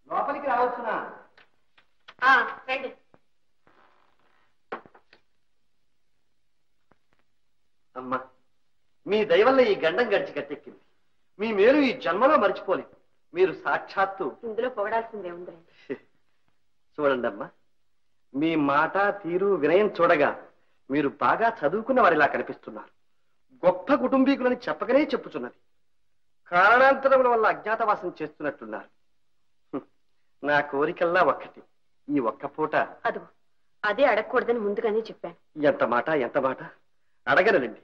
లోపలికి రావచ్చునా? రండి. అమ్మా, మీ దయవల్ల ఈ గండం గడిచి గట్టెక్కింది. మీ మేలు ఈ జన్మలో మర్చిపోలేదు. మీరు సాక్షాత్తు. ఇందులో పొగడాల్సిందే ఉంది. చూడండి అమ్మా, మీ మాట తీరు వినయం చూడగా మీరు బాగా చదువుకున్న వారిలా కనిపిస్తున్నారు. గొప్ప కుటుంబీకులని చెప్పకనే చెప్పుచున్నది. కారణాంతరముల వల్ల అజ్ఞాతవాసం చేస్తున్నట్టున్నారు. నా కోరికల్లా ఒక్కటి, ఈ ఒక్క పూట. అదిగో అదే అడగకూడదని ముందుగానే చెప్పాను. ఎంత మాట, ఎంత మాట. అడగనండి.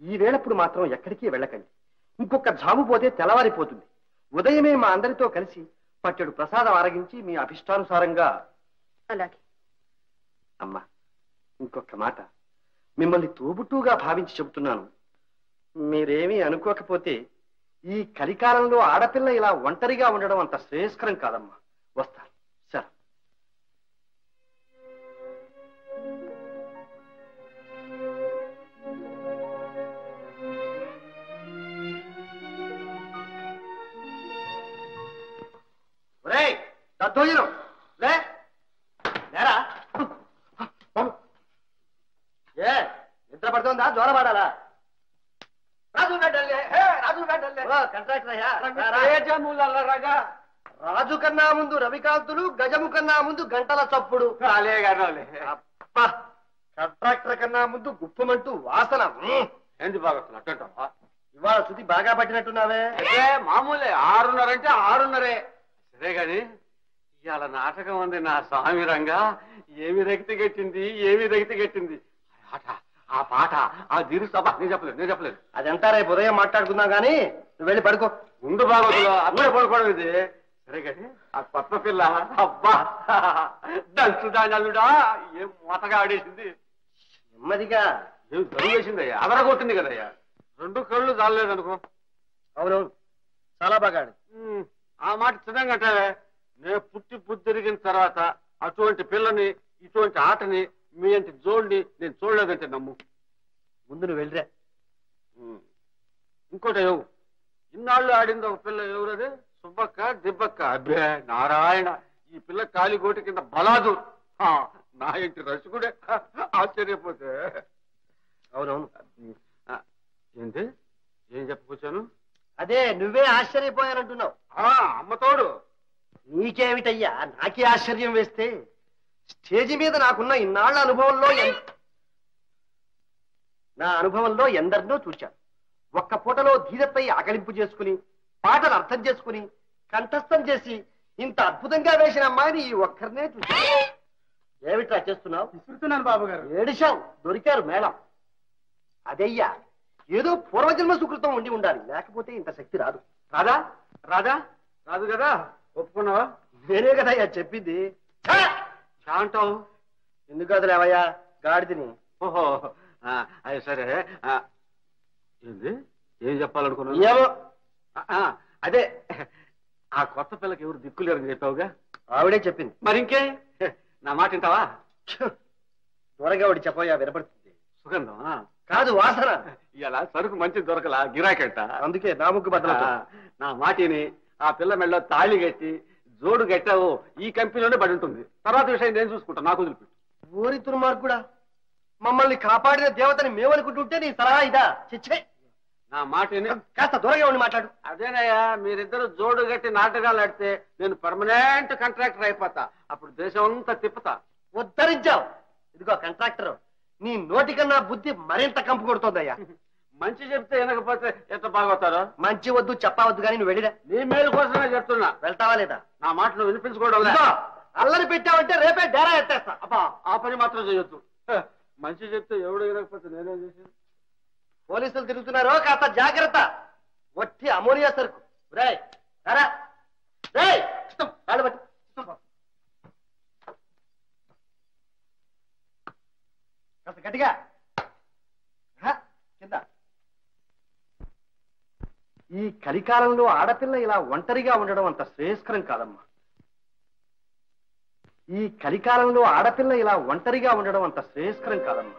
ఈ వేళప్పుడు మాత్రం ఎక్కడికి వెళ్ళకండి. ఇంకొక జాము పోతే తెల్లవారిపోతుంది. ఉదయమే మా అందరితో కలిసి పట్టెడు ప్రసాదం ఆరగించి మీ అభిష్టానుసారంగా. అలాగే. అమ్మా, ఇంకొక మాట. మిమ్మల్ని తోబుట్టుగా భావించి చెబుతున్నాను. మీరేమీ అనుకోకపోతే ఈ కలికాలంలో ఆడపిల్ల ఇలా ఒంటరిగా ఉండడం అంత శ్రేయస్కరం కాదమ్మా. వస్తాను. సరే. ఒరేయ్, దద్దోజనం లే, లేరా. ఏ నిద్ర పడుతుందా? జ్వరం పడాలా? రాజు రాజు కన్నా ముందు రవికాంతులు, గజము కన్నా ముందు గంటల చప్పుడు. కంట్రాక్టర్ కన్నా ముందు గుప్పమంటూ వాసన. ఏంటి బాగా ఇవాళ శృతి బాగా పట్టినట్టున్నావే. మామూలే, 6:30 అంటే 6:30. సరే గాని ఇవాళ నాటకం ఉంది నా స్వామి రంగా. ఏమి రక్తి గట్టింది, ఏమి రక్తి గట్టింది. ఆ పాట, ఆ దిరు సభ. నేను చెప్పలేదు. అదంతా రేపు ఉదయం మాట్లాడుకుందాం గానీ నువ్వు వెళ్ళి పడుకో. ముందు బాగోదులో అప్పుడే పడుకోవడం ఇది. సరే కానీ ఆ కొత్త పిల్ల, అబ్బా దంచుదానలుడా, ఏం మూతగా ఆడేసింది. నెమ్మదిగా. ఏం చదివేసిందయ్యా, అదరగొట్టింది కదయ్యా. 2 కళ్ళు చాలలేదనుకో. అవునవును, చాలా బాగా. ఆ మాట చిన్నంగా అంటావే. నేను పుట్టి తిరిగిన తర్వాత అటువంటి పిల్లని, ఇటువంటి ఆటని, మీ అంటి జోడిని నేను చూడలేదంటే నమ్ము. ముందు నువ్వు వెళ్ళిరా. ఇంకోటి ఎవరు ఇన్నాళ్ళు ఆడింది ఒక పిల్ల, ఎవరది? సుబ్బక్క, దిబ్బక్క. అబ్బే నారాయణ, ఈ పిల్ల కాలిగోటి కింద బలాదు. నా ఇంటి రసికుడే. ఆశ్చర్యపోతే. అవునవును. ఏంటి, ఏం చెప్పుకొచ్చాను? అదే నువ్వే ఆశ్చర్యపోయానంటున్నావు. అమ్మతోడు. నీకేమిటయ్యా, నాకే ఆశ్చర్యం వేస్తే. స్టేజి మీద నాకున్న ఇన్నాళ్ల అనుభవంలో నా అనుభవంలో ఎందరినో చూశాను. ఒక్క పూటలో ధీరపై ఆకలింపు చేసుకుని, పాటలు అర్థం చేసుకుని, కంఠస్థం చేసి ఇంత అద్భుతంగా వేసిన అమ్మాయిని ఈ ఒక్కరినే చూశాను. ఏమిట్రా చేస్తున్నావు? విసురుతున్నాను బాబు గారు. ఏడిశావు, దొరికారు మేళం. అదయ్యా, ఏదో పూర్వజన్మ సుకృతం ఉండి ఉండాలి, లేకపోతే ఇంత శక్తి రాదు. రాదు కదా. ఒప్పుకున్నావా? నేనే కదయ్యా చెప్పింది. అంటావు ఎందుకు అదలేవయ్యా, గాడిదని. ఓహో, అది సరే. ఏంది, ఏం చెప్పాలనుకున్నావు? ఏమో. అదే, ఆ కొత్త పిల్లకి ఎవరు దిక్కులేరని చెప్పావుగా. ఆవిడే చెప్పింది. మరి ఇంకే, నా మాట వింటావా? త్వరగా ఒకటి చెప్పయ్యా, వినపడుతుంది. సుగంధం కాదు, వాసన. ఇలా సరుకు మంచి దొరకలా, గిరాకెట్ట. అందుకే నా ముగ్గు బద్దలు. నా మాటిని ఆ పిల్ల మెళ్ళలో తాళి కట్టి జోడు కట్టావు, ఈ కంపెనీలోనే పడి ఉంటుంది. తర్వాత విషయం నేను చూసుకుంటా, నాకు వదిలిపెట్టు. ఊరి దుర్మార్గుడా, మమ్మల్ని కాపాడిన దేవతని మేమనుకుంటుంటే నీ సలహా ఇదా? చిచ్చే. నా మాటిని కాస్త దూరంగా ఉండి మాట్లాడు. అదేనయ్యా, మీరిద్దరు జోడు కట్టి నాటకాలు ఆడితే నేను పర్మనెంట్ కాంట్రాక్టర్ అయిపోతా. అప్పుడు దేశం అంతా తిప్పుతా. ఉద్ధరించావు. ఇదిగో కాంట్రాక్టర్, నీ నోటికన్నా బుద్ధి మరింత కంపు కొడుతోందయ్యా. మంచి చెప్తే వినకపోతే ఎంత బాగోతారో. మంచి వద్దు, చెప్పవద్దు కానీ నువ్వు వెళ్ళిరా. నీ మేలు కోసమే చెప్తున్నా. వెళ్తావా లేదా? నా మాటలు వినిపించుకోవడం అల్లరి పెట్టావంటే రేపే డేరా ఎత్తేస్తా. అబ్బా, ఆ పని మాత్రం చేయొద్దు. మంచి చెప్తే ఎవడు వినకపోతే నేనేం చేసేది? పోలీసులు తిరుగుతున్నారో, కాస్త జాగ్రత్త. వట్టి అమోనియా సరుకు. రేయ్ రా, రేయ్ కాళ్ళు పట్టి. కాస్త గట్టిగా కింద. ఈ కలికాలంలో ఆడపిల్ల ఇలా ఒంటరిగా ఉండడం అంత శ్రేయస్కరం కాదమ్మా. ఈ కలికాలంలో ఆడపిల్ల ఇలా ఒంటరిగా ఉండడం అంత శ్రేయస్కరం కాదమ్మా.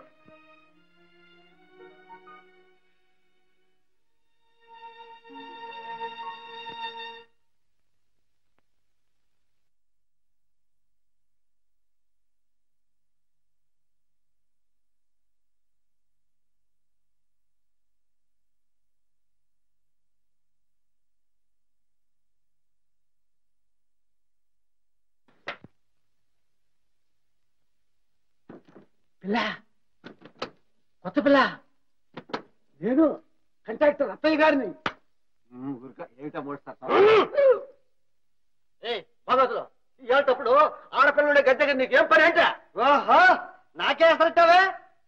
కొత్త పిల్ల నేను కంట్రాక్టర్ అత్తయ్య గారిని ఏమిటా మోస్తారు భగవతులు ఏటప్పుడు ఆడపిల్లడే గద్దెగా నీకేం పని అంటే ఓహో నాకే అసలుతావే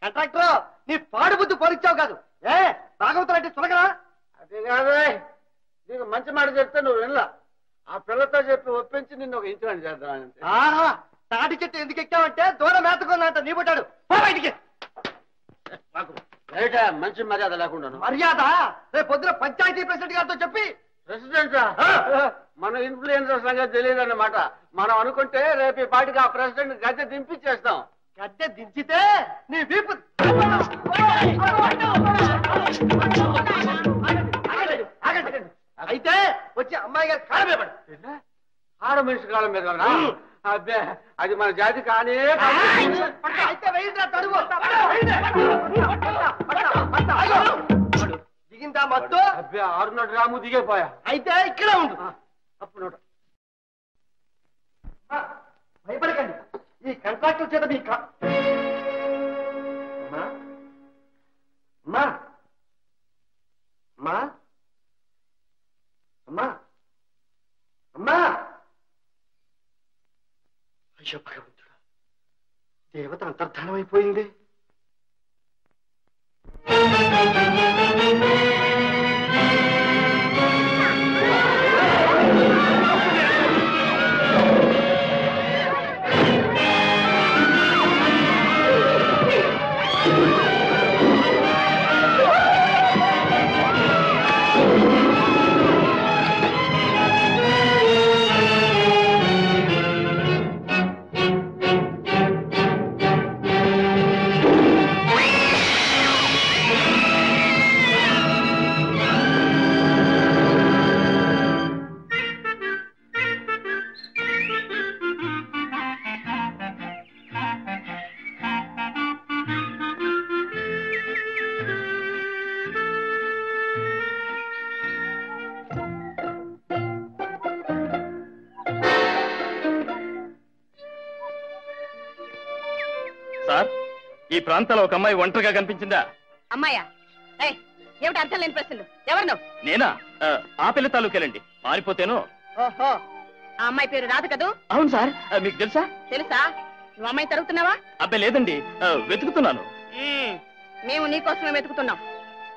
కంట్రాక్టర్ నీ పాడు బుద్ధి పోలిచ్చావు కాదు ఏ భాగవతులు అంటే చులగరా అది కాదే నీకు మంచి మాట చెప్తే నువ్వు వినలా ఆ పిల్లతో చెప్పి ఒప్పించి నిన్ను ఒక ఇంచువాడిని చేద్దాం ఆహా తాటి చెట్టు ఎందుకు ఎక్కావంటే దూరం మేతకున్నంత నీ పుట్టాడు బయటికి బయట మంచి మర్యాద లేకుండా మర్యాద రేపు పొద్దున పంచాయతీ ప్రెసిడెంట్ గారితో చెప్పి ప్రెసిడెంట్ మన ఇన్ఫ్లుయెన్సర్ సంగతి తెలియదు అన్నమాట మనం అనుకుంటే రేపు ఈ పాటికి ఆ ప్రెసిడెంట్ గద్దె దింపించేస్తాం గద్దె దించితే నీ వీపు అయితే వచ్చి అమ్మాయి గారి కాళ్ళ మీద పడు ఆడ మనిషి కాళ్ళ మీద అబ్బే అది మన జాతి కానీ దిగిందా మొత్తం అబ్బే 600 గ్రాము దిగేపోయా అయితే ఇక్కడే ఉండు అప్పుడు భయపడకండి ఈ కంట్రాక్టర్ చేత మీ అమ్మా అమ్మా అమ్మా అమ్మా అయ్యో భగవంతుడా దేవత అంతర్ధానం అయిపోయింది సార్ ఈ ప్రాంతంలో ఒక అమ్మాయి ఒంటరిగా కనిపించిందా అమ్మాయా ఏమిటి అర్థం లేని ప్రశ్నలు ఎవరు నువ్వు నేనా ఆ పిల్ల తాలూకేలండి మారిపోతేను ఓహో ఆ అమ్మాయి పేరు రాదు కదూ అవును సార్ మీకు తెలుసా తెలుసా నువ్వు అమ్మాయి తరుగుతున్నావా అబ్బాయి లేదండి వెతుకుతున్నాను మేము నీకోసమే వెతుకుతున్నాం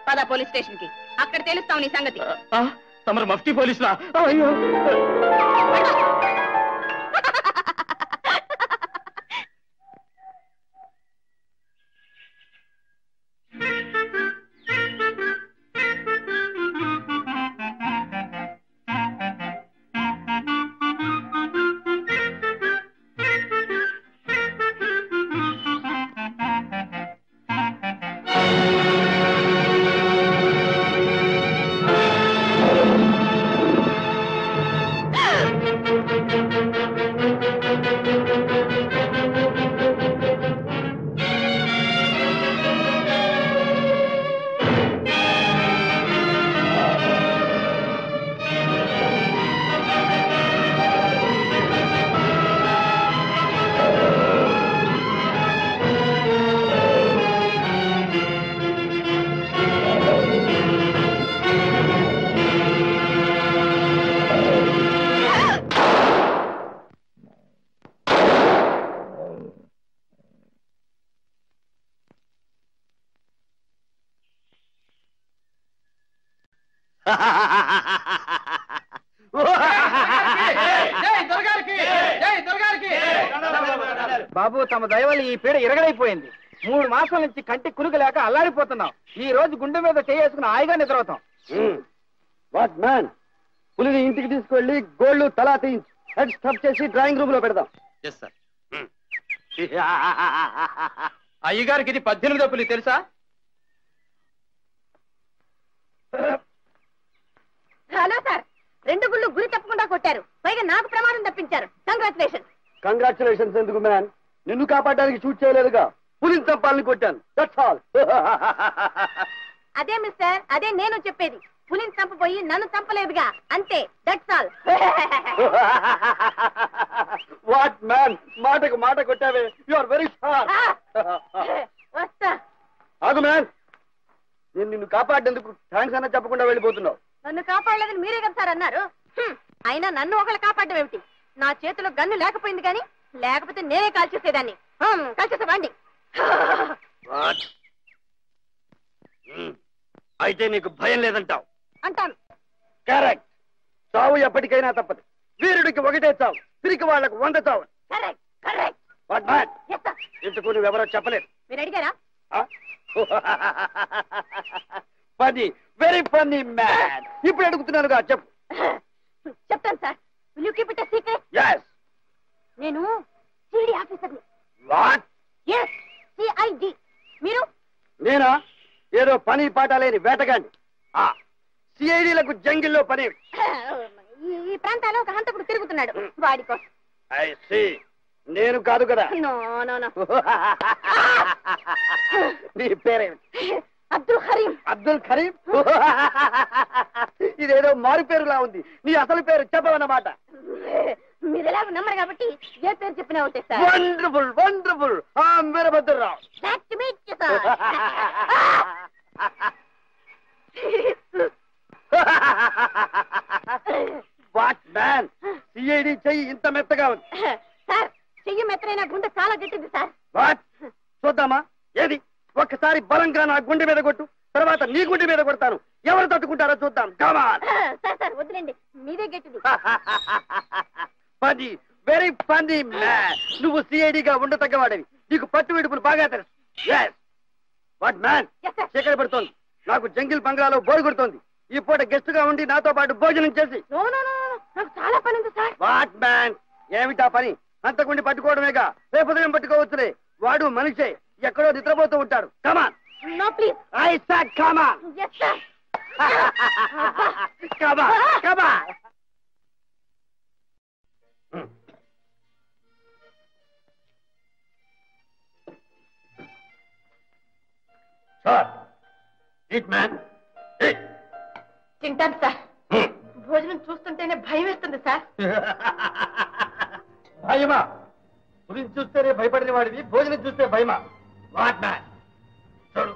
పద పోలీస్ స్టేషన్ కి అక్కడ తెలుస్తావు నీ సంగతి తమరు మఫ్టీ పోలీసులా అయ్యో బాబు తమ దయవల్ల ఈ పీడ ఇరగడైపోయింది 3 మాసాల నుంచి కంటి కునుకు లేక అల్లాడిపోతున్నాం ఈ రోజు గుండె మీద చేసుకుని హాయిగా నిద్రవుతాం వాట్ మ్యాన్ పులిని ఇంటికి తీసుకెళ్లి గోళ్లు తలా తీయించి హెడ్ స్టఫ్ చేసి డ్రాయింగ్ రూమ్ లో పెడదాం అయ్యగారికి ఇది 18వ పులి తెలుసా హలో సార్ 2 గుళ్ళు గురి తప్పకుండా కొట్టారు పైగా నాకు ప్రమాదం తప్పించారు కంగ్రాచులేషన్ కంగ్రాచులేషన్స్ ఎందుకు మ్యాన్ నిన్ను కాపాడడానికి షూట్ చేయలేదుగా పులిని చంపాలని కొట్టాను దట్స్ ఆల్ అదే మిస్టర్ అదే నేను చెప్పేది పులిని చంపబోయి నన్ను చంపలేదుగా అంతే దట్స్ ఆల్ వాట్ మ్యాన్ మాటకు మాట కొట్టావే యు ఆర్ వెరీ షార్ప్ కాపాడేందుకు థ్యాంక్స్ అన్న చెప్పకుండా వెళ్ళిపోతున్నావు. నన్ను కాపాడలేదని మీరే కదా సార్ అన్నారు. అయినా నన్ను ఒకళ్ళు కాపాడడం ఏమిటి? నా చేతిలో గన్ను లేకపోయింది కానీ లేకపోతే నేనే కాల్చేసేదాన్ని. కాల్చేసేవాండి. అయితే నీకు భయం లేదంటావు? అంటాను. కరెక్ట్. చావు ఎప్పటికైనా తప్పదు. వీరుడికి ఒకటే చావు, తిరిగి వాళ్లకు 100 చావు. Correct correct. ఇంతకు నువ్వెవరో చెప్పలేదు. మీరు అడిగారా? Funny, very funny man. ఇప్పుడు అడుగుతున్నానుగా, చెప్పు. చెప్తాను sir. Will you keep it a secret? yes. నేను సిఐడి ఆఫీసర్ని. వాట్? yes, CID. మీరు? నేనా? ఏదో పని పాట లేని వేటగాండి. సిఐడిలకు జంగిల్లో పని. ఈ ప్రాంతాల్లో ఒక హంతకుడు తిరుగుతున్నాడు, వాడి కోసం. I see. నేను కాదు కదా. No no no. నీ పేరేమిటి? అబ్దుల్ కరీం. అబ్దుల్ కరీం? ఇదేదో మారు పేరులా ఉంది. నీ అసలు పేరు చెప్పవన్నమాట. మీరు ఎలాగో నమ్మరు కాబట్టి ఏ పేరు చెప్పినా ఒకటే sir. Wonderful wonderful. Veerabhadra Rao. What man, CID చెయ్యి ఇంత మెత్తగా ఉంది. సార్, చెయ్యి మెత్తనైనా గుండె చాలా గట్టింది సార్. వాట్? చూద్దామా? ఏది? ఒక్కసారి బలంగా నా గుండె మీద కొట్టు, తర్వాత నీ గుండె మీద కొడతాను. ఎవరు తట్టుకుంటారో చూద్దాం. కమాన్. సార్ సార్ వదిలేండి, మీదే గట్టిది. Funny, very funny man. నువ్వు సిఐడిగా ఉండతగ్గవాడవి. నీకు పట్టు విడుపులు బాగా తెలుసు. వాట్ మ్యాన్, చీకటి పడుతోంది. నాకు జంగిల్ బంగ్లాలో బోరు కొడుతోంది. ఈ పూట గెస్ట్ గా ఉండి నాతో పాటు భోజనం చేసి. నాకు చాలా పని ఉంది సార్. వాట్ మ్యాన్, ఏమిటా పని? అంతకుండి పట్టుకోవడమేగా. రేపు ఉదయం పట్టుకోవచ్చులే. వాడు మనిషే, ఎక్కడో నిద్రపోతూ ఉంటాడు. Come on. No please. I said come on. yes sir. Come on come on. Sir, eat man, eat. తింటాను సార్. భోజనం చూస్తుంటేనే భయం వేస్తుంది సార్. భయమా? గురించి చూస్తేనే భయపడిన వాడివి, భోజనం చూస్తే భయమా? వాట్ మ్యాన్, చూడు,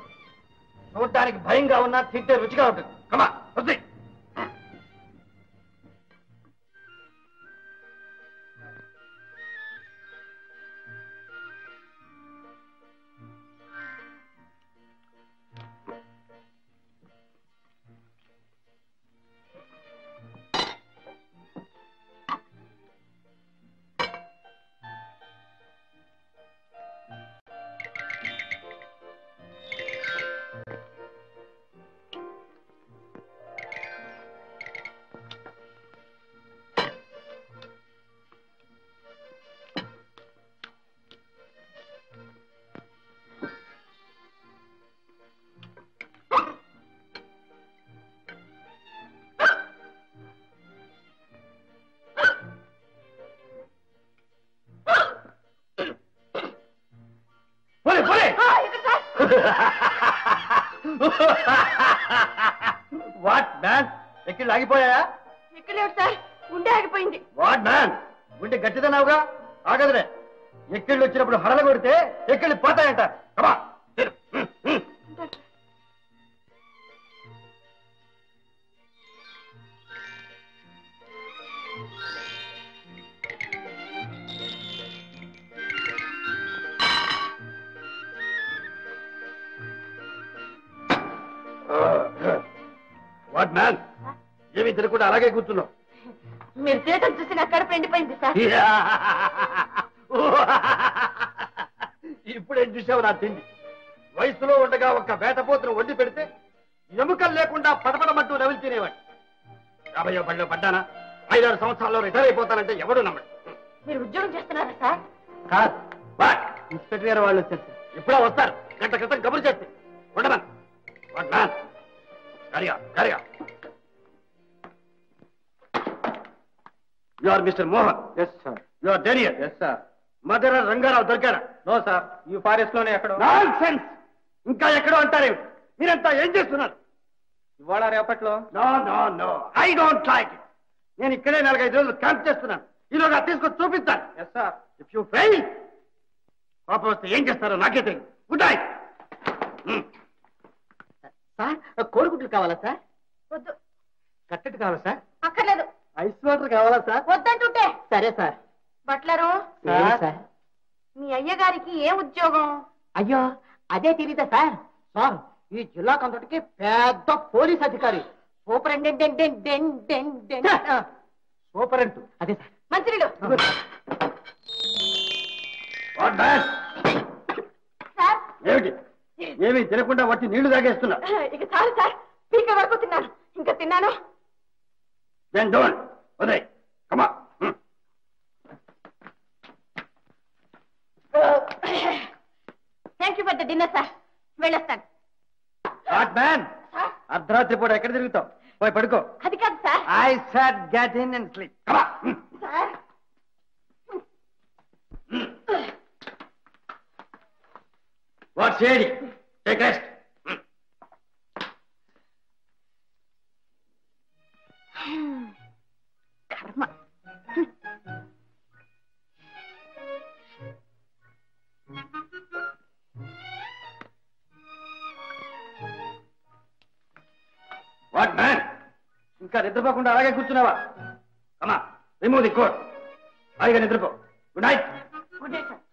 చూడటానికి భయంగా ఉన్నా తింటే రుచిగా ఉంటుంది. కమా వద్దు. వాట్ మ్యాన్, ఎక్కిళ్ళు ఆగిపోయా? ఎక్కలేడు సార్, గుండె ఆగిపోయింది. వాట్ మ్యాన్, గుండె గట్టిదన్నావుగా, ఆగదులే. ఎక్కిళ్ళు వచ్చినప్పుడు హడలు కొడితే ఎక్కిళ్ళు పోతాయంట. కమా. వాట్ మ్యాన్, ఏమి తినకుండా అలాగే కూర్చున్నావు? మీరు తినటం చూసి నా కడుపు ఎండిపోయింది సార్. ఇప్పుడేం చూసావు నా తిండి? వయసులో ఉండగా ఒక్క వేటపోతును వండి పెడితే ఎముకలు లేకుండా పడపడమంటూ నవిలి తినేవాడు. 50 బడిలో పడ్డానా? 5-6 సంవత్సరాల్లో రిటైర్ అయిపోతానంటే ఎవడు నమ్మడు. మీరు ఉద్యోగం చేస్తున్నారా సార్? కాదు, ఇన్స్పెక్టర్ గారు వాళ్ళు వచ్చేసి ఇప్పుడే వస్తారు. గంట క్రితం కబురు చేస్తే ఉండమని. వాట్ మ్యాన్, కరిగా కరిగా. You are mister Mohan? Yes sir. You are Daniel? Yes sir. Mother Rangarao దొరికారా? నో సార్, ఈ ఫారెస్ట్ లోనే ఎక్కడో. నాన్సెన్స్, ఇంకా ఎక్కడో అంటారేమిటి? మీరంతా ఏం చేస్తున్నారు? ఇవాళ రేపట్లో? No no no, I don't like it. నేను ఇక్కడే 4-5 రోజులు క్యాంప్ చేస్తున్నాను. ఈలోగా తీసుకొచ్చి చూపిస్తాను. Yes sir. If you fail, పాపం వస్తే ఏం చేస్తారో నాకే తెలియదు. Good night. సార్ కోడిగుడ్లు కావాలా సార్? వద్దు. కట్టెట్ కావాలా సార్? అక్కర్లేదు. ఐస్ వాటర్ కావాలా సార్? వద్దంటుంటే. సరే సార్. బట్లరు, సార్ మీ అయ్యగారికి ఏ ఉద్యోగం? అయ్యో అదే తెలియదా సార్? సార్ ఈ జిల్లాకంతటికి పెద్ద పోలీస్ అధికారి, సూపరింటెండెంట్. సూపరింట్ అదే సార్. మంత్రులు సార్. ఏమిటి? ఏమి తినకుండా వచ్చి నీళ్లు తాగేస్తున్నా? ఇక చాలు సార్, పీక వరకు తిన్నాను, ఇంకా తిన్నాను. Then don't. Uday, come on. Thank you for the dinner sir. వెళ్ళొస్తాను. What man? అర్ధరాత్రి పూట ఎక్కడ తిరుగుతావు? పోయి పడుకో. అది కాదు sir. I said get in and sleep. Come on. Sir What's ready? Take rest. కర్మ. What man? ఇంకా నిద్రపోకుండా అలాగే కూర్చున్నావా? కమా, రిమూవ్ ది కోట్. హాయిగా నిద్రపో. Good night. Good night sir.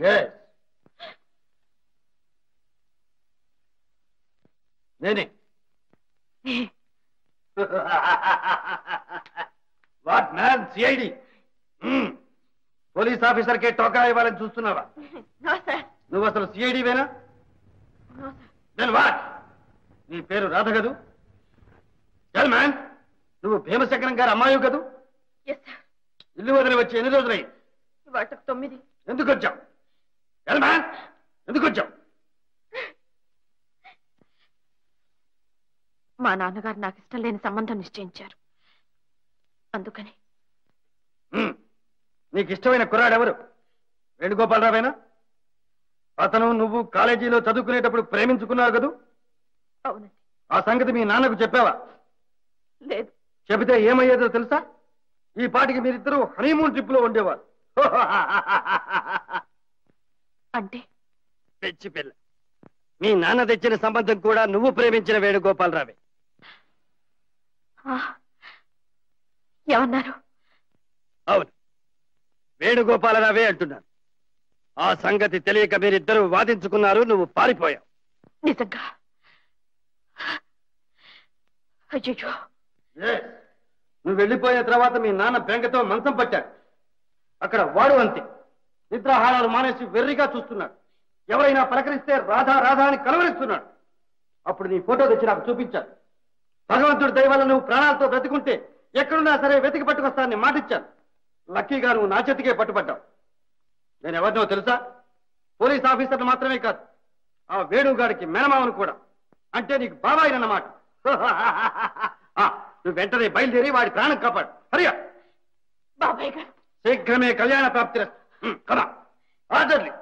Yes. నేనే. What man? CID police officer కే టోకా ఇవ్వాలని చూస్తున్నావా? No sir. నువ్వు అసలు సిఐడివేనా? No sir. Then what? నీ పేరు రాధ కదూ? చల్ మ్యాన్, నువ్వు భీమశంకరం గారు అమ్మాయి కదూ? Yes sir. ఇల్లు వదిలి వచ్చి ఎన్ని రోజులయ్యి? వాటికి 9. ఎందుకు వచ్చావు? చల్ మ్యాన్, ఎందుకు వచ్చావు? మా నాన్నగారు నాకు ఇష్టం లేని సంబంధం నిశ్చయించారు, అందుకని. నీకు ఇష్టమైన కుర్రాడెవరు? వేణుగోపాలరావేనా? అతను నువ్వు కాలేజీలో చదువుకునేటప్పుడు ప్రేమించుకున్నావు కదూ? అవునండి. ఆ సంగతి మీ నాన్నకు చెప్పావా? లేదు. చెబితే ఏమయ్యేదో తెలుసా? ఈ పాటికి మీరిద్దరూ హనీమూన్ ట్రిప్ లో ఉండేవారు. అంటే తెచ్చి పిల్ల, మీ నాన్న తెచ్చిన సంబంధం కూడా నువ్వు ప్రేమించిన వేణుగోపాలరావే. ఏమన్నారు? అవును, వేణుగోపాలరావే అంటున్నాను. ఆ సంగతి తెలియక మీరిద్దరూ వాదించుకున్నారు, నువ్వు పారిపోయావు. నిజంగా? అయ్యో. నువ్వు వెళ్ళిపోయిన తర్వాత మీ నాన్న బెంగతో మంచం పట్టాడు. అక్కడ వాడు అంతే, నిద్రాహారాలు మానేసి వెర్రిగా చూస్తున్నాడు. ఎవరైనా పలకరిస్తే రాధా రాధా అని కలవరిస్తున్నాడు. అప్పుడు నీ ఫోటో తెచ్చి నాకు చూపించాను. భగవంతుడి దయ వల్ల నువ్వు ప్రాణాలతో బ్రతికుంటే ఎక్కడున్నా సరే వెతికి పట్టుకొస్తానని మాటిచ్చాను. లక్కీగా నువ్వు నా చేతికే పట్టుపడ్డావు. నేను ఎవరినో తెలుసా? పోలీస్ ఆఫీసర్లు మాత్రమే కాదు, ఆ వేణుగాడికి మేనమావను కూడా. అంటే నీకు బాబాయ్ అన్నమాట. నువ్వు వెంటనే బయలుదేరి వాడి ప్రాణం కాపాడు. హరియా. బాబాయ్ గారు, శీఘ్రమే కళ్యాణ ప్రాప్తి. కదా ఆర్డర్లీ.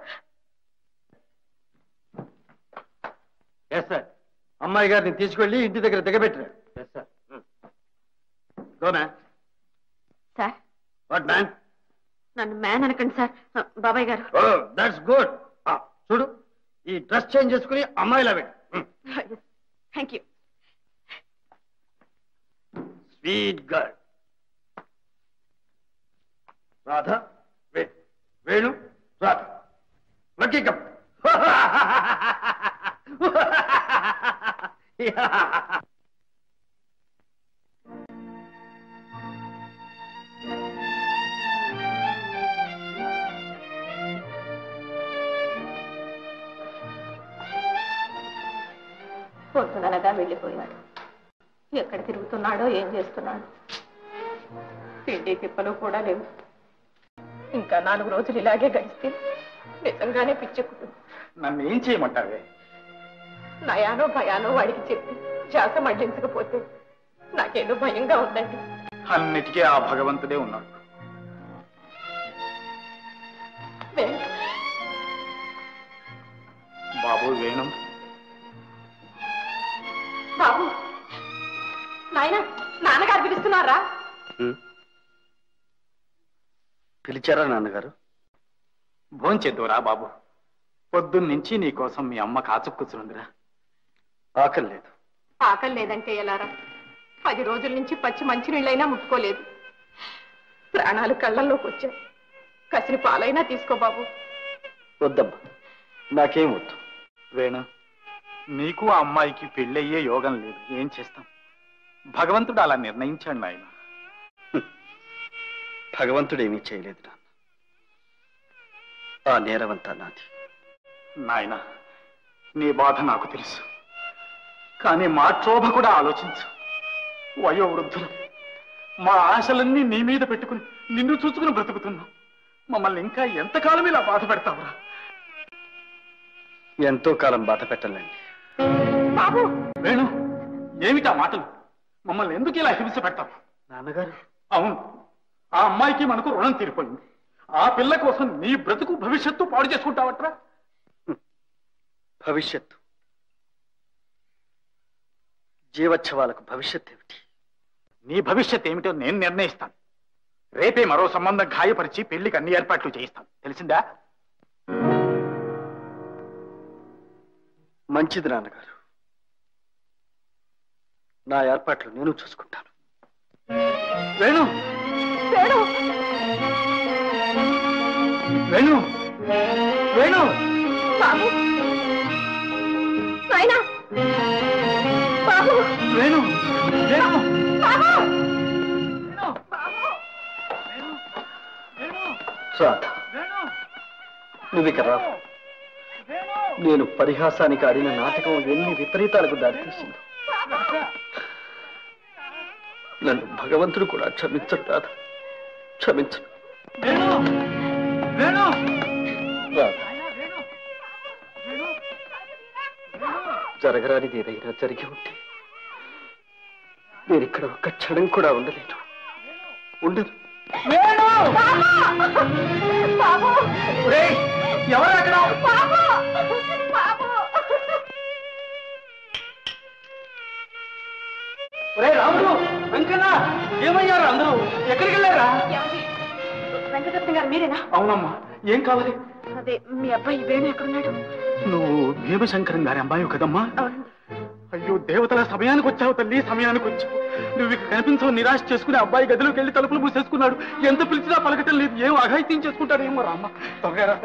Yes sir. అమ్మాయి గారిని తీసుకెళ్లి ఇంటి దగ్గర దిగబెట్టినాడు. Yes sir. Go man. Sir. What man? నన్ను మ్యాన్ అనకండి సార్. బాబాయ్ గారు. Oh that's good. చూడు, ఈ డ్రెస్ చేంజ్ చేసుకుని అమ్మాయిలా పెట్టు. Thank you. Sweet girl. Radha, Venu, Radha. Lucky cup. పొద్దుననగా వెళ్ళిపోయాడు. ఎక్కడ తిరుగుతున్నాడో ఏం చేస్తున్నాడు. తిండి తిప్పలు కూడా లేవు. ఇంకా 4 రోజులు ఇలాగే గడిస్తే నిజంగానే పిచ్చెక్కుతుంది. నన్ను ఏం చేయమంటావే? నయానో భయానో వాడికి చెప్పి శ్వాస మళ్లించకపోతే నాకేదో భయంగా ఉందండి. అన్నిటికీ ఆ భగవంతుడే ఉన్నాడు. బాబు వేణు, బాబు, నాయనా, నాన్నగారు పిలుస్తున్నారా? పిలిచారా నాన్నగారు? భోంచేద్దురా బాబు. పొద్దున్నుంచి నీకోసం మీ అమ్మ కాచు కూర్చుందిరా. ఆకలి లేదు. ఆకలి లేదంటే ఎలారా? 10 రోజుల నుంచి పచ్చి మంచినీళ్ళైనా ముట్టుకోలేదు. ప్రాణాలు కళ్ళల్లోకి వచ్చాయి. కసిరి పాలైనా తీసుకో బాబు. వద్దమ్మా, నాకేం వద్దు. వేణు, నీకు ఆ అమ్మాయికి పెళ్ళయ్యే యోగం లేదు. ఏం చేస్తాం? భగవంతుడు అలా నిర్ణయించాడు నాయన. భగవంతుడేమీ చేయలేదు నాన్న. ఆ నేరవంతా నాది. నాయన, నీ బాధ నాకు తెలుసు. కానీ మా క్షోభ కూడా ఆలోచించు. వయోవృద్ధులు మా ఆశలన్నీ నీ మీద పెట్టుకుని నిన్ను చూసుకుని బ్రతుకుతున్నాం. మమ్మల్ని ఇంకా ఎంతకాలం ఇలా బాధ పెడతావురా? ఎంతో కాలం బాధ పెట్టాలండి. బాబు, వేణు, ఏమిటా మాటలు? మమ్మల్ని ఎందుకు ఇలా హింస పెడతావు? నాన్నగారు, అవును, ఆ అమ్మాయికి మనకు రుణం తీరిపోయింది. ఆ పిల్ల కోసం నీ బ్రతుకు భవిష్యత్తు పాడు చేసుకుంటావట్రా? భవిష్యత్తు, జీవోత్సవాలకు భవిష్యత్ ఏమిటి? నీ భవిష్యత్ ఏమిటో నేను నిర్ణయిస్తాను. రేపే మరో సంబంధం ఖాయపరిచి పెళ్లికి అన్ని ఏర్పాట్లు చేయిస్తాను. తెలిసిందా? మంచిది నాన్నగారు. నా ఏర్పాట్లు నేను చూసుకుంటాను. వేణు, వేణు, వేణు, వేణు, బాబు, నాయనా, బాబు, వేణు, వేణు, బాబు, రాధ, నువ్వు ఇక రా. నేను పరిహాసానికి ఆడిన నాటకం ఎన్ని విపరీతాలకు దారితీసింది. నన్ను భగవంతుడు కూడా క్షమించడు రాధ, క్షమించడు. రాధ, జరగరానిది ఏదైనా జరిగి ఉంటే నేను ఇక్కడ ఒక్క క్షణం కూడా ఉండలేను. ఉండదు. బాబు, ఎవరు అక్కడ? బాబు, బాబు. రాముడు, వెంకన్న, ఏమయ్యారు అందరూ? ఎక్కడికి వెళ్ళారా? వెంకటరత్న గారు మీరేనా? అవునమ్మా, ఏం కావాలి? అదే మీ అబ్బాయి వేణు ఎక్కడున్నాడు? నువ్వు భీమశంకరం గారి అమ్మాయి కదమ్మా? అవునండి. అయ్యో దేవతల, సమయానికి వచ్చావు తల్లి, సమయానికి వచ్చావు. నువ్వు ఇక కనిపించవు. నిరాశ చేసుకుని అబ్బాయి గదిలోకి వెళ్ళి తలుపులు మూసేసుకున్నాడు. ఎంత పిలిచినా పలకటం లేదు. ఏం అఘాయిత్యం చేసుకుంటాడు ఏమో. రామ్మ, త్వరగా.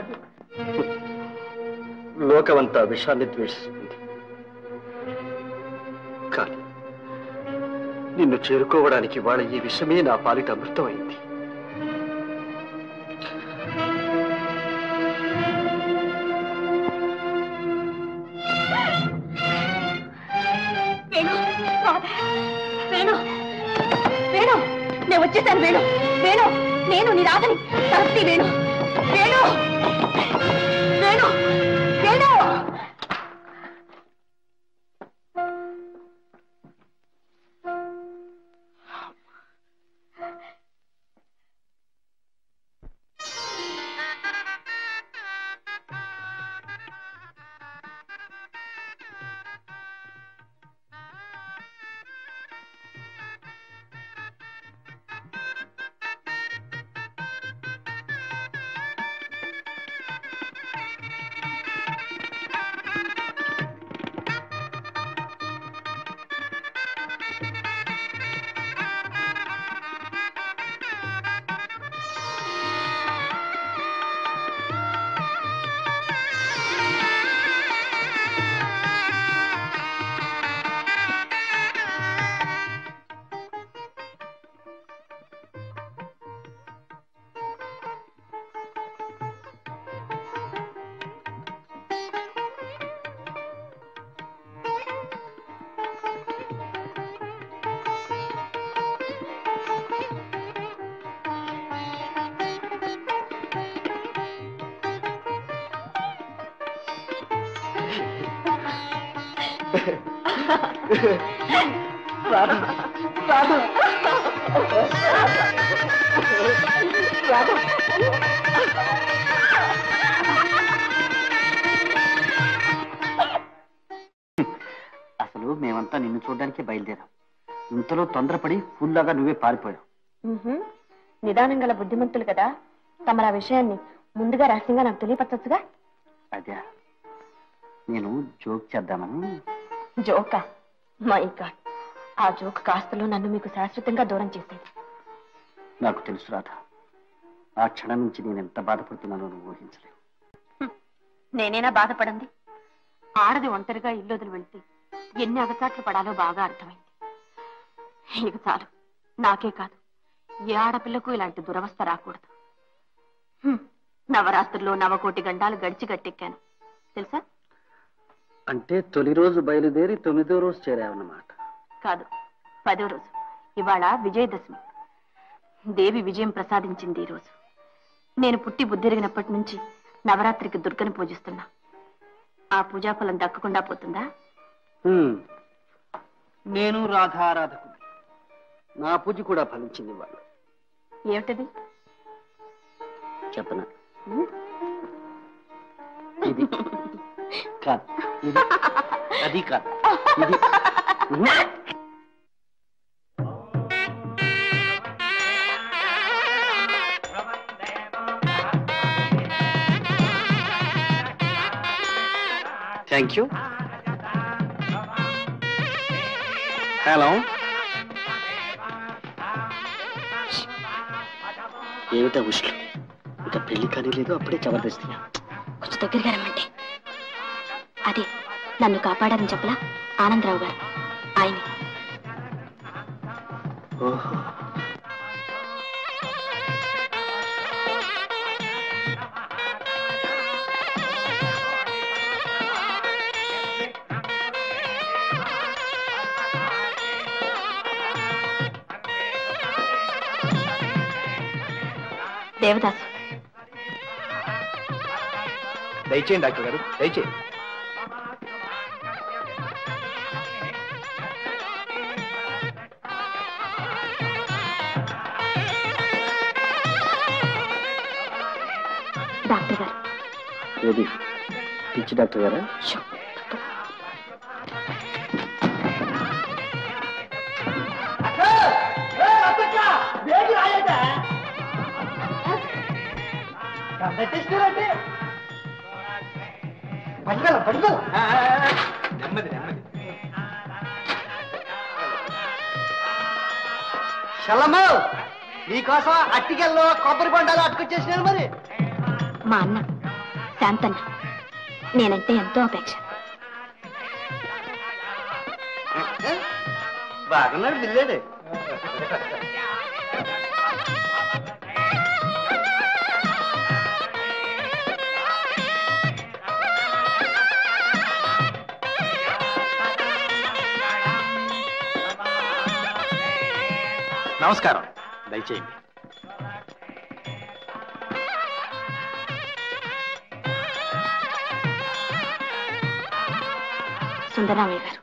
లోకమంతా విషాన్ని ద్వేషిస్తుంది, కానీ నిన్ను చేరుకోవడానికి వాళ్ళ ఈ విషయమే నా పాలిట అమృతమైంది. వేణు, వేణు, వేణు, నేను వచ్చేసాను. వేణు, వేణు, నేను నీ రాధని. సరస్వతి, వేణు, వేణు, వేణు, వేణు. రాధా రాధా రాధా అసలు మేమంతా నిన్ను చూడడానికి బయలుదేరాం. ఇంతలో తొందరపడి ఫుల్లాగా నువ్వే పారిపోయావు. నిదానం గల బుద్ధిమంతులు కదా, తమరు ఆ విషయాన్ని ముందుగా రహస్యంగా నాకు తెలియపరచొచ్చుగా. అదే నేను జోక్ చేద్దామని. జోకా? మై గాడ్, ఆ జోక్ కాస్తలో నన్ను మీకు శాశ్వతంగా దూరం చేసేది. నాకు తెలుసు రాధా, ఆ క్షణం నుంచి నేను ఎంత బాధపడుతున్నానో నువ్వు ఊహించలేవు. నేనేనా బాధపడింది? ఆడది ఒంటరిగా ఇల్లు వదిలి వెళ్తే ఎన్ని అగచాట్లు పడాలో బాగా అర్థమైంది. ఇక చాలు, నాకే కాదు ఏ ఆడపిల్లకు ఇలాంటి దురవస్థ రాకూడదు. నవరాత్రుల్లో 9 గండాలు గడిచి గట్టెక్కాను తెలుసా? అంటే తొలి రోజు బయలుదేరి 9వ రోజు చేరావన్నమాట. కాదు, 10వ రోజు. ఇవాళ విజయదశమి. దేవి విజయం ప్రసాదించింది ఈ రోజు. నేను పుట్టి బుద్ధిరిగినప్పటి నుంచి నవరాత్రికి దుర్గని పూజిస్తున్నా. ఆ పూజాఫలం దక్కకుండా పోతుందా? నేను రాధారాధకు, నా పూజ కూడా ఫలించింది వాళ్ళు. ఏమిటది? చెప్పనా? ఇది కాదు, ఇది అది కాదు, ఇది. Thank you. హలో, ఏమిటా ఉష్లు? ఇంకా పెళ్లి కానీ లేదు, అప్పుడే జబర్దస్తిగా. కొంచెం దగ్గరగా రమ్మంటే. అదే నన్ను కాపాడారని చెప్పలా ఆనందరావు గారు, ఆయన. ఓహో, దేవదాసు. దయచేయండి డాక్టర్ గారు, దయచేయండి. డాక్టర్ గారు. ఏది పిచ్చి డాక్టర్ గారా? చల్లమ్మ, నీకోసం అట్టికెల్లో కొబ్బరి బొండాలు అట్టుకొచ్చేసినాను. మరి మా అన్న శాంతన్న నేనంటే ఎంతో అపేక్ష. బాగున్నాడు పిల్లాడు. నమస్కారం, దయచేయండి. సుందరరామయ్య గారు.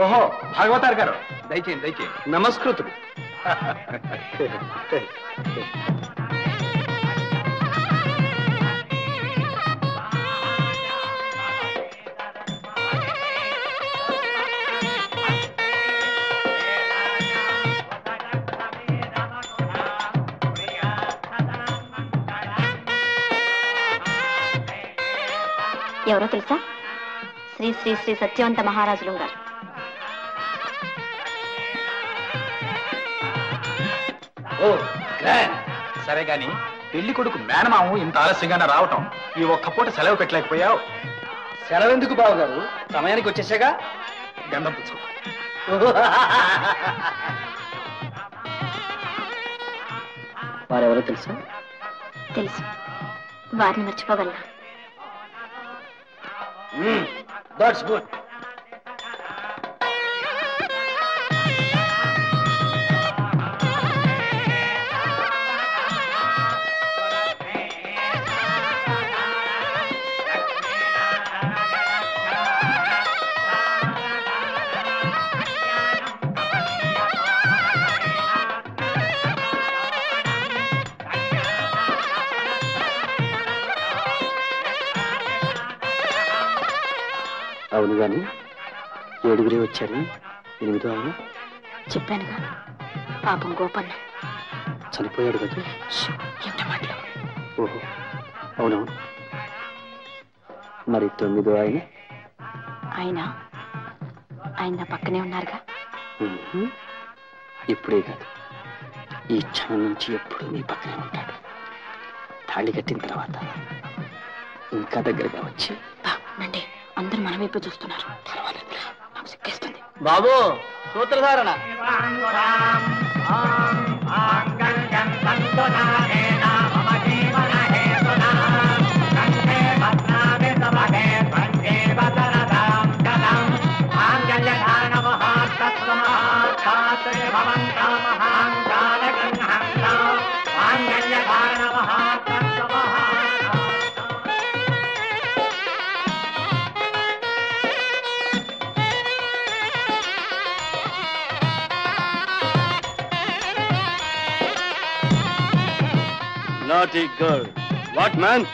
ఓహో, భాగవతారు గారు, దయచేయండి దయచేయండి. నమస్కృతుడు. ఎవరో తెలుసా? శ్రీ శ్రీ శ్రీ సత్యవంత మహారాజులు గారు. ఓ సరే గాని, పెళ్లి కొడుకు మేనమాము ఇంత ఆలస్యంగానే రావటం, ఈ ఒక్క పూట సెలవు పెట్టలేకపోయావు. సెలవు ఎందుకు బావగారు, సమయానికి వచ్చేసాగా. గంధం పుచ్చుకో. వారెవరో తెలుసా? తెలుసు. వారిని మర్చిపోగలనా? That's good. అవును గాని 7 వచ్చారు, 8 ఆయన చెప్పానుగా, పాపం గోపన్న చనిపోయాడు కదా. ఏమిటో మాటలు. ఓహో, అవునవును. మరి 9 ఆయన ఆయన నా పక్కనే ఉన్నారుగా. ఇప్పుడే కాదు, ఈ క్షణం నుంచి ఎప్పుడు నీ పక్కనే ఉంటాడు. తాళి కట్టిన తర్వాత ఇంకా దగ్గరగా వచ్చి నండి, అందరూ మన వైపు చూస్తున్నారు. నాకు సిక్కేస్తుంది. బాబు సూత్రధారణ. Naughty girl. What, man?